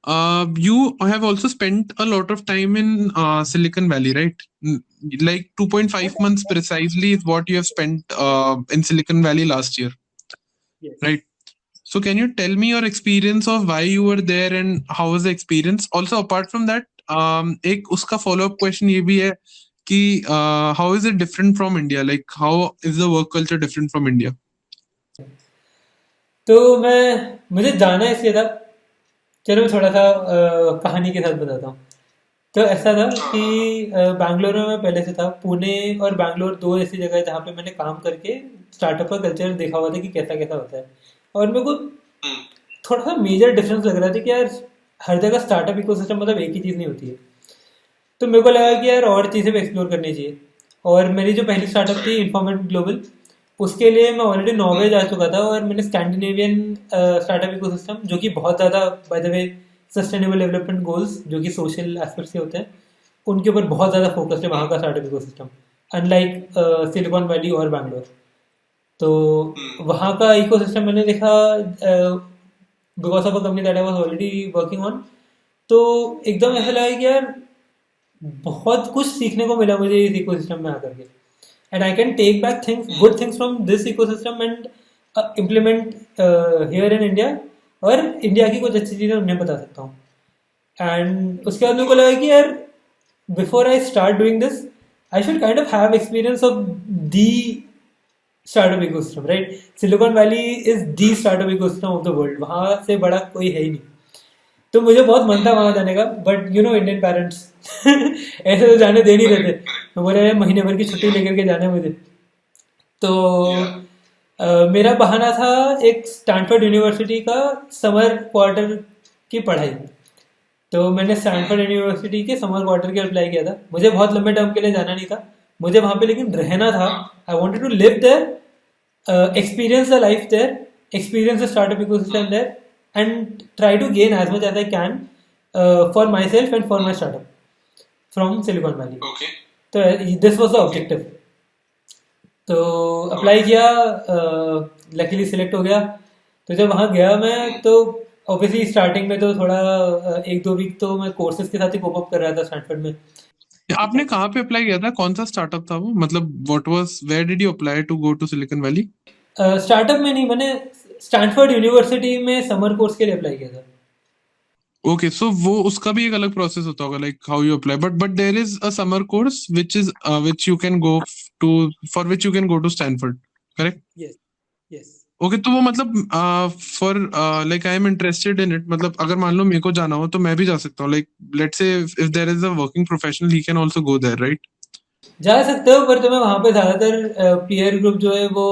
You have also spent a lot of time in Silicon Valley, right? Like 2.5 months precisely is what you have spent in Silicon Valley last year, right? Yes. So can you tell me your experience of why you were there and how was the experience? Also, apart from that, एक उसका follow up question ये भी है कि how is it different from India? Like how is the work culture different from India? तो मुझे जाना इसलिए था। चलो मैं थोड़ा सा कहानी के साथ बताता हूँ। तो ऐसा था कि बैंगलोर में मैं पहले से था। पुणे और बैंगलोर दो ऐसी जगह है जहाँ पे मैंने काम करके स्टार्टअप का कल्चर देखा हुआ था कि कैसा कैसा होता है। और मेरे को थोड़ा सा मेजर डिफरेंस लग रहा था कि यार हर जगह स्टार्टअप इकोसिस्टम मतलब एक ही चीज़ नहीं होती है। तो मेरे को लगा कि यार और चीज़ें भी एक्सप्लोर करनी चाहिए। और मेरी जो पहली स्टार्टअप थी इन्फॉर्मेट ग्लोबल, उसके लिए मैं ऑलरेडी नॉर्वे जा चुका था और मैंने स्कैंडिनेवियन स्टार्टअप इकोसिस्टम जो कि बहुत ज़्यादा by the way sustainable development goals जो कि सोशल एस्पेक्ट से होते हैं उनके ऊपर बहुत ज़्यादा फोकस है वहाँ का startup ecosystem, unlike silicon valley और बैंगलोर। तो वहाँ का इकोसिस्टम मैंने देखा because of a company that I was already working on. तो एकदम ऐसा लगा कि यार बहुत कुछ सीखने को मिला मुझे इस इकोसिस्टम में आकर के। And I can take back things good things from this ecosystem and implement here in India, और इंडिया की कुछ अच्छी चीज़ें उन्हें बता सकता हूँ। एंड उसके बाद मेरे को लगा कि यार before I start doing this I should kind of have experience of the startup ecosystem, right? Silicon valley is the startup ecosystem of the world, वहाँ से बड़ा कोई है ही नहीं। तो मुझे बहुत मन था वहाँ जाने का, but you know Indian parents ऐसे तो जाने दे नहीं रहे थे। तो बोले महीने भर की छुट्टी लेकर के जाना है मुझे। तो मेरा बहाना था एक स्टैनफोर्ड यूनिवर्सिटी का समर क्वार्टर की पढ़ाई। तो मैंने स्टैनफोर्ड यूनिवर्सिटी के समर क्वार्टर के अप्लाई किया था। मुझे बहुत लंबे टर्म के लिए जाना नहीं था, मुझे वहाँ पे लेकिन रहना था। I wanted to live there, experience the life there, experience the startup ecosystem there, and try to gain as much as I can for myself and for my startup from Silicon Valley. Okay. So this was the objective. तो apply किया, luckily select हो गया। तो जब वहाँ गया मैं तो ऑब्वियसली स्टार्टिंग में तो थोड़ा एक दो वीक तो मैं कोर्सेज के साथ ही कोप अप कर रहा था स्टैनफोर्ड में। आपने कहाँ पे अप्लाई किया था? कौन सा स्टार्टअप था वो? मतलब what was where did you apply to go to Silicon Valley? Startup में नहीं, मैंने स्टैनफोर्ड यूनिवर्सिटी में समर कोर्स के लिए अप्लाई किया था। ओके, सो वो उसका भी एक अलग प्रोसेस होता होगा, like how you apply, but there is a summer course which you can go to, for which you can go to Stanford, correct? Yes yes. Okay, तो वो मतलब for like I am interested in it, मतलब अगर मान लो मेरे को जाना हो तो मैं भी जा सकता हूँ, like let's say if there is a working professional he can also go there, right? जा सकते हो, पर तुम्हें वहाँ पे ज़्यादातर पीयर ग्रुप जो है वो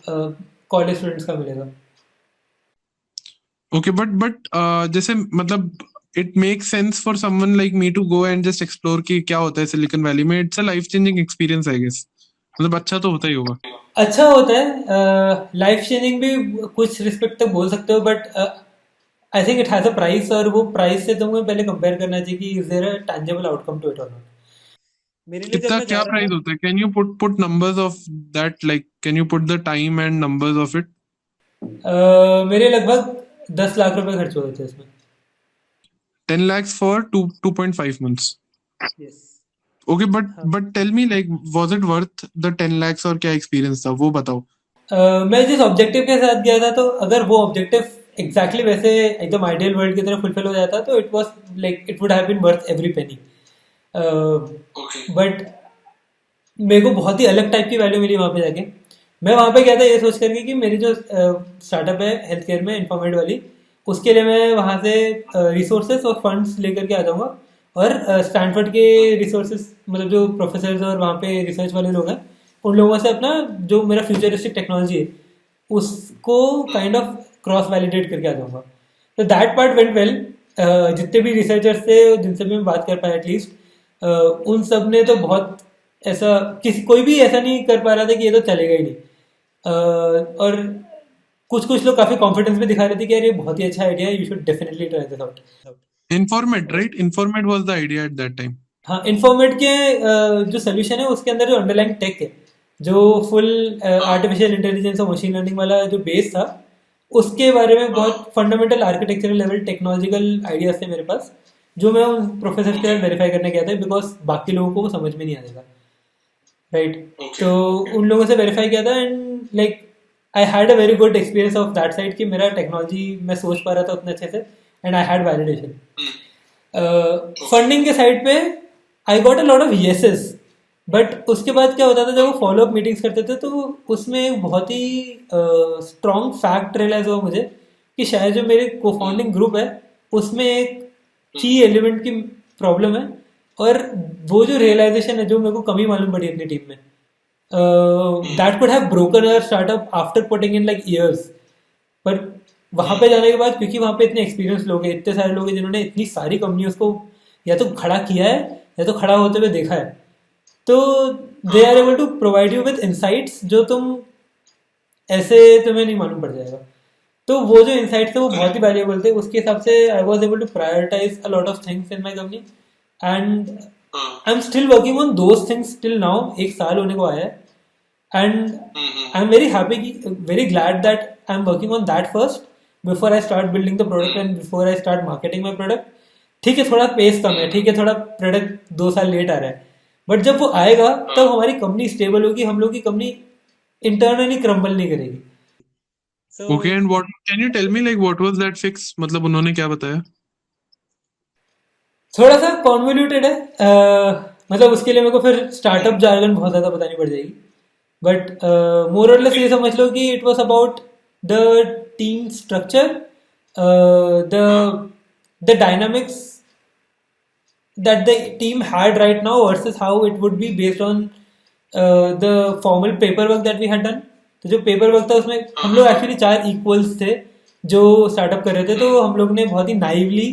कॉलेज स्टूडेंट्स का मिलेगा। ओके, बट जैसे मतलब it makes sense for someone like me to go and just explore कि क्या होता है सिलिकॉन वैली में। It's a life changing experience I guess, मतलब अच्छा तो होता ही होगा। अच्छा होता है, लाइफ चेंजिंग भी कुछ रिस्पेक्ट तक बोल सकते हो, but I think it has a price, और वो प्राइस से तुम्हें पहले कंपेयर करना चाहिए कि is there a tangible outcome to it और नॉट। मेरे लिए जब कितना मैं जा क्या रहा प्राइस था, होता है? Can you put numbers of that, like can you put the time and numbers of it? मेरे लगभग 10 लाख रुपए खर्च हुए थे इसमें। 10 lakhs for 2.5 months? Yes. Okay, but हाँ। But tell me like was it worth the 10 lakhs, और क्या एक्सपीरियंस था वो बताओ। मैं जिस ऑब्जेक्टिव के साथ गया था, तो अगर वो ऑब्जेक्टिव एग्जैक्टली वैसे एकदम आइडियल वर्ल्ड की तरह फुलफिल हो जाता तो it was like it would have been worth every penny. But मेरे को बहुत ही अलग टाइप की वैल्यू मिली वहाँ पे जाके। मैं वहाँ पे गया था ये सोच करके कि मेरी जो स्टार्टअप है हेल्थ केयर में इन्फॉर्मेट वाली, उसके लिए मैं वहाँ से रिसोर्सेज और फंड्स लेकर के आ जाऊँगा। और स्टैनफोर्ड के रिसोर्सेज मतलब जो प्रोफेसर्स और वहाँ पे रिसर्च वाले लोग हैं उन लोगों से अपना जो मेरा फ्यूचरिस्टिक टेक्नोलॉजी है उसको काइंड ऑफ क्रॉस वैलिडेट करके आ जाऊँगा। तो दैट पार्ट वेंट वेल। जितने भी रिसर्चर्स थे जिनसे भी मैं बात कर पाया एटलीस्ट, उन सब ने तो बहुत ऐसा किसी कोई भी ऐसा नहीं कर पा रहा था कि ये तो चलेगा ही नहीं। और कुछ कुछ लोग काफ़ी कॉन्फिडेंस में दिखा रहे थे कि यार ये बहुत ही अच्छा आइडिया है, you should definitely try this out. Informate, right? Informate was the idea at that time. हाँ, इन्फॉर्मेट के जो सोल्यूशन है उसके अंदर जो अंडरलाइंग टेक है, जो फुल आर्टिफिशियल इंटेलिजेंस और मशीन लर्निंग वाला जो बेस था, उसके बारे में बहुत fundamental architectural level technological ideas थे मेरे पास, जो मैं उन प्रोफेसर के साथ वेरीफाई करने गया था, बिकॉज बाकी लोगों को वो समझ में नहीं आएगा, राइट। तो उन लोगों से वेरीफाई किया था, and like I had a very good experience of that side कि मेरा टेक्नोलॉजी मैं सोच पा रहा था उतने अच्छे से, and I had validation. Funding के साइड पे I got a lot of yeses, but उसके बाद क्या होता था जब वो फॉलो अप मीटिंग्स करते थे, तो उसमें एक बहुत ही स्ट्रॉन्ग फैक्ट रियलाइज हुआ मुझे कि शायद जो मेरे को फाउंडिंग ग्रुप है उसमें एक की एलिमेंट की प्रॉब्लम है। और वो जो रियलाइजेशन है, जो मेरे को कमी मालूम पड़ी अपनी टीम में, that could have broken our startup after putting in like years. पर वहां पे जाने के बाद, क्योंकि वहां पे इतने एक्सपीरियंस लोग हैं, इतने सारे लोग हैं जिन्होंने इतनी सारी कंपनियों को या तो खड़ा किया है या तो खड़ा होते हुए देखा है, तो they are able to provide you with insights जो तुम ऐसे तुम्हें नहीं मालूम पड़ जाएगा। तो वो जो इनसाइट्स थे वो बहुत ही वैल्यूएबल थे। उसके हिसाब से I was able to prioritise a lot of things in my company, and I am still working on those things till now. एक साल होने को आया है, and I am very happy, very glad that I am working on that first before I start building the product and before I start marketing my product. ठीक है, थोड़ा pace कम है, ठीक है, थोड़ा प्रोडक्ट 2 साल लेट आ रहा है, बट जब वो आएगा तब हमारी कंपनी स्टेबल होगी, हम लोग की कंपनी इंटरनली क्रम्बल नहीं करेगी। Okay, and what can you tell me like what was that fix? मतलब उन्होंने क्या बताया? थोड़ा सा कॉन्वोल्यूटेड है, मतलब उसके लिए मेरे को फिर स्टार्टअप जार्गन बहुत ज़्यादा बतानी पड़ जाएगी, बट मोर और लेस ये समझ लो कि it was about the team structure, the the dynamics that the team had right now versus how it would be based on the formal paperwork that we had done. तो जो paper work था उसमें हम लोग actually 4 equals थे जो startup कर रहे थे, तो हम लोग ने बहुत ही नाइवली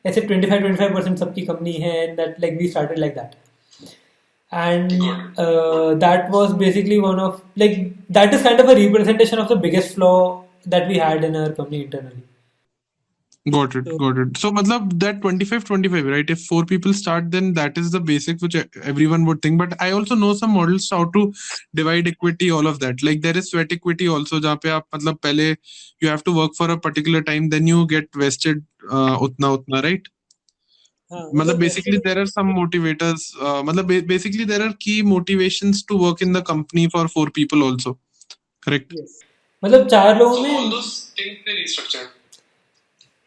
ऐसे 25% सबकी कंपनी है, and that like we started like that, and that was basically one of like that is kind of a representation of the biggest flaw that we had in our company internally. Got it, got it. So, matlab that 25-25, right? If 4 people start, then that is the basic which everyone would think. But I also know some models how to divide equity, all of that. Like there is sweat equity also, जहाँ पे आप मतलब पहले you have to work for a particular time, then you get vested उतना, right? हाँ, मतलब basically there are some motivators. मतलब basically there are key motivations to work in the company for 4 people also. Correct? yes. मतलब 4 लोगों में all those things they restructured.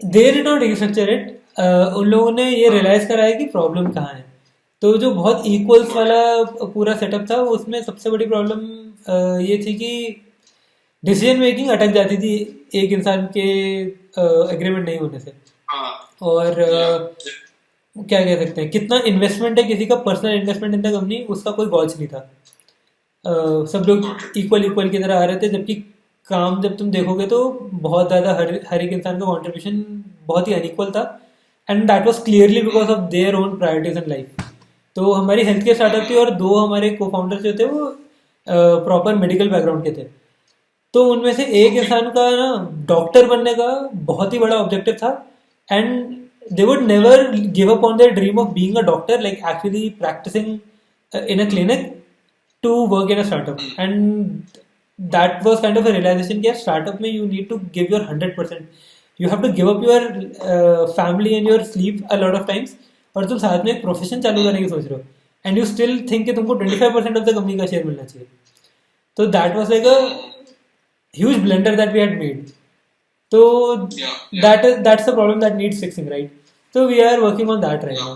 They did not restructure it, उन लोगों ने ये रियलाइज कराया कि प्रॉब्लम कहाँ है। तो जो बहुत इक्वल्स वाला पूरा सेटअप था उसमें सबसे बड़ी प्रॉब्लम ये थी कि डिसीजन मेकिंग अटक जाती थी एक इंसान के एग्रीमेंट नहीं होने से। और क्या कह सकते हैं, कितना इन्वेस्टमेंट है किसी का, personal investment in the company, उसका कोई गॉज नहीं था। सब लोग इक्वल की तरह आ रहे थे, जबकि काम जब तुम देखोगे तो बहुत ज़्यादा हर एक इंसान का कंट्रीब्यूशन बहुत ही अनइक्वल था, and that was clearly because of their own priorities in life. तो हमारी हेल्थ केयर स्टार्टअप थी और 2 हमारे को फाउंडर्स जो थे वो प्रॉपर मेडिकल बैकग्राउंड के थे। तो उनमें से एक इंसान का ना डॉक्टर बनने का बहुत ही बड़ा ऑब्जेक्टिव था, and they would never give up on their dream of being a doctor, like actually practising in a clinic to work in a startup. And that was kind of a realization कि यार startup में you need to give your 100%, you have to give up your family and your sleep a lot of times, और तुम साथ में एक profession चालू करने की सोच रहे हो, and you still think कि तुमको 25% of the company का शेयर मिलना चाहिए। तो that was like a huge blunder that we had made। तो that's the problem that needs fixing, right? So we are working on that right now।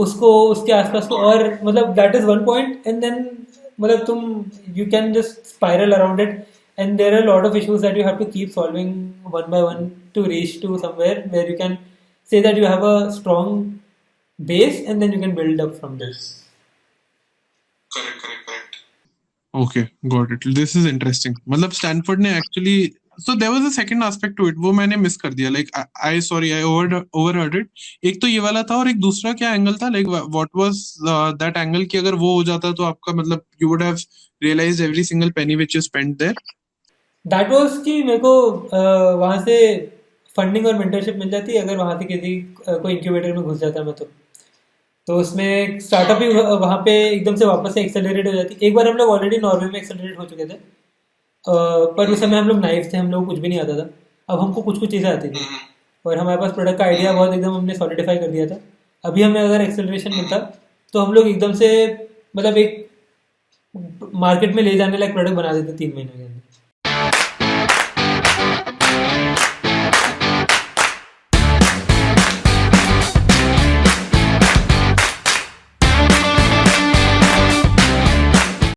उसको उसके आसपास को, और मतलब that is one point, and then मतलब तुम you can just spiral around it, and there are a lot of issues that you have to keep solving one by one to reach to somewhere where you can say that you have a strong base, and then you can build up from this. Correct. Okay, got it. This is interesting. मतलब Stanford ने actually, so there was a second aspect to it, वो मैंने miss कर दिया, like I overheard it। एक तो ये वाला था, और एक दूसरा क्या एंगल था, like what was that angle कि अगर वो हो जाता तो आपका मतलब you would have realized every single penny which you spent there। That was कि मेरे को वहाँ से फंडिंग और मेंटरशिप मिल जाती अगर वहाँ से किसी कोई इंक्यूबेटर में घुस जाता मैं, तो उसमें स्टार्टअप भी वहाँ पे एकदम से वापस से एक्सेलरेट हो जाती। एक बार हम लोग ऑलरेडी नॉर्वे में एक्सेलरेट हो चुके थे, पर उस समय हम लोग नाइव थे, हम लोग कुछ भी नहीं आता था। अब हमको कुछ कुछ चीज़ें आती थी और हमारे पास प्रोडक्ट का आइडिया बहुत एकदम हमने सॉलिडिफाई कर दिया था। अभी हमें अगर एक्सेलरेशन मिलता तो हम लोग एकदम से मतलब एक मार्केट में ले जाने लायक प्रोडक्ट बना देते 3 महीने के अंदर।